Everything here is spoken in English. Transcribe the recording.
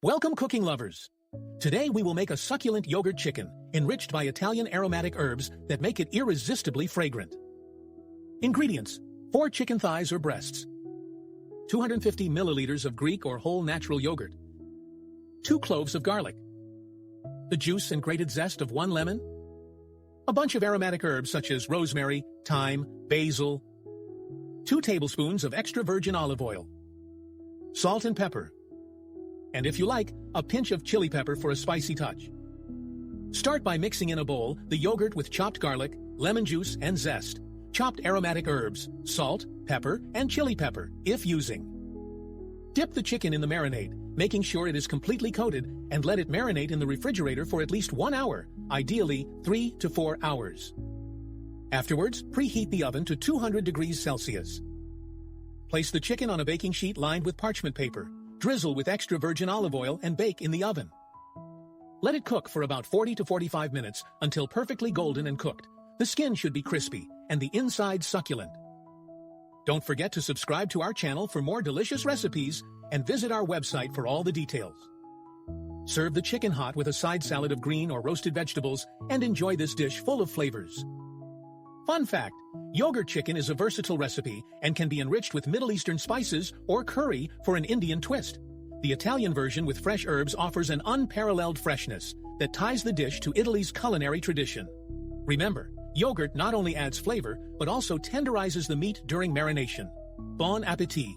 Welcome, cooking lovers! Today we will make a succulent yogurt chicken, enriched by Italian aromatic herbs that make it irresistibly fragrant. Ingredients: 4 chicken thighs or breasts, 250 milliliters of Greek or whole natural yogurt, 2 cloves of garlic, the juice and grated zest of 1 lemon, a bunch of aromatic herbs such as rosemary, thyme, basil, 2 tablespoons of extra virgin olive oil, salt and pepper, and if you like, a pinch of chili pepper for a spicy touch. Start by mixing in a bowl the yogurt with chopped garlic, lemon juice, and zest, chopped aromatic herbs, salt, pepper, and chili pepper, if using. Dip the chicken in the marinade, making sure it is completely coated, and let it marinate in the refrigerator for at least 1 hour, ideally 3 to 4 hours. Afterwards, preheat the oven to 200 degrees Celsius. Place the chicken on a baking sheet lined with parchment paper, drizzle with extra virgin olive oil, and bake in the oven. Let it cook for about 40 to 45 minutes until perfectly golden and cooked. The skin should be crispy and the inside succulent. Don't forget to subscribe to our channel for more delicious recipes and visit our website for all the details. Serve the chicken hot with a side salad of green or roasted vegetables and enjoy this dish full of flavors. Fun fact: yogurt chicken is a versatile recipe and can be enriched with Middle Eastern spices or curry for an Indian twist. The Italian version with fresh herbs offers an unparalleled freshness that ties the dish to Italy's culinary tradition. Remember, yogurt not only adds flavor, but also tenderizes the meat during marination. Bon appétit!